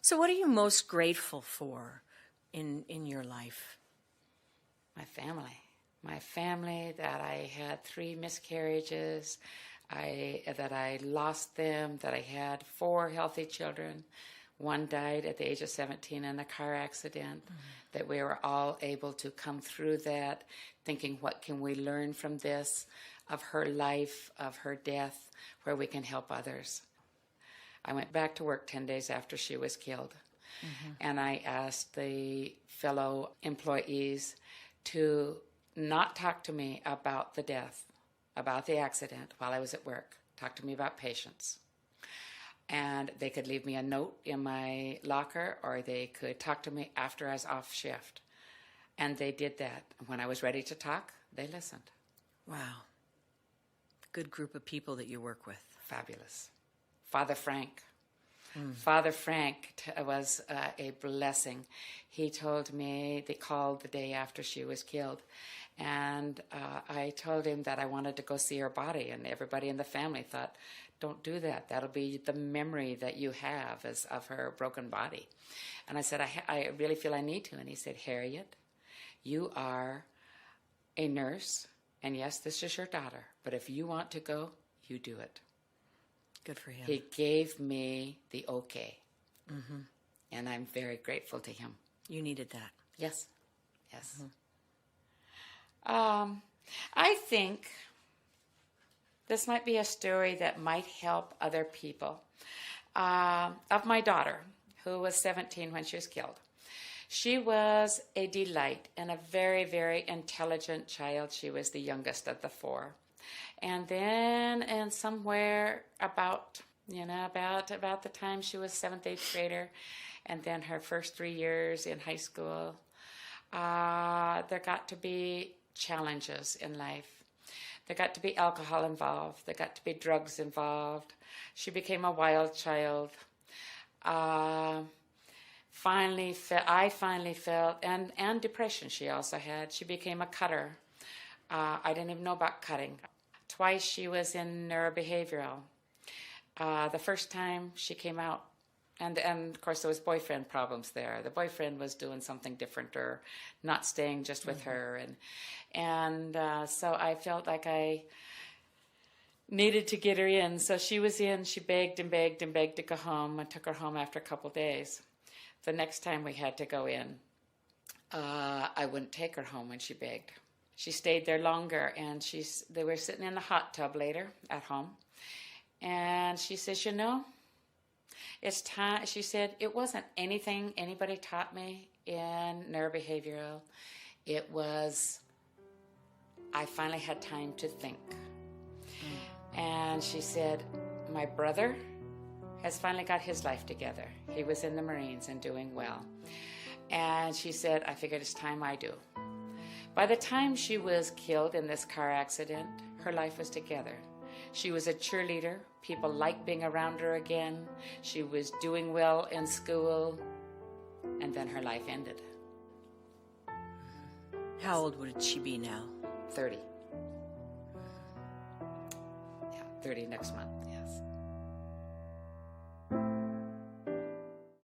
So what are you most grateful for in your life? My family. My family, that I had 3 miscarriages, that I lost them, that I had 4 healthy children. One died at the age of 17 in a car accident, that we were all able to come through that, thinking, what can we learn from this, of her life, of her death, where we can help others. I went back to work 10 days after she was killed, and I asked the fellow employees to not talk to me about the death, about the accident while I was at work. Talk to me about patients. And they could leave me a note in my locker, or they could talk to me after I was off shift. And they did that. When I was ready to talk, they listened. Wow. Good group of people that you work with. Fabulous. Father Frank. Father Frank was a blessing. He told me, they called the day after she was killed, and I told him that I wanted to go see her body, and everybody in the family thought, don't do that. That'll be the memory that you have of her broken body. And I said, I really feel I need to. And he said, Harriet, you are a nurse, and yes, this is your daughter, but if you want to go, you do it. Good for him. He gave me the okay, and I'm very grateful to him. You needed that. Yes, yes. I think this might be a story that might help other people. Of my daughter, who was 17 when she was killed. She was a delight and a very, very intelligent child. She was the youngest of the 4. And then, and somewhere about the time she was 7th, 8th grader, and then her first 3 years in high school, there got to be challenges in life. There got to be alcohol involved. There got to be drugs involved. She became a wild child. I finally felt, and depression she also had. She became a cutter. I didn't even know about cutting. Twice she was in neurobehavioral. The first time she came out, and of course there was boyfriend problems there. The boyfriend was doing something different or not staying just with her. And so I felt like I needed to get her in. So she was in. She begged and begged and begged to go home. I took her home after a couple days. The next time we had to go in, I wouldn't take her home when she begged. She stayed there longer, and they were sitting in the hot tub later at home. And she says, it's time. She said, it wasn't anything anybody taught me in neurobehavioral. It was, I finally had time to think. And she said, my brother has finally got his life together. He was in the Marines and doing well. And she said, I figured it's time I do. By the time she was killed in this car accident, her life was together. She was a cheerleader. People liked being around her again. She was doing well in school. And then her life ended. How old would she be now? 30. Yeah, 30 next month. Yeah.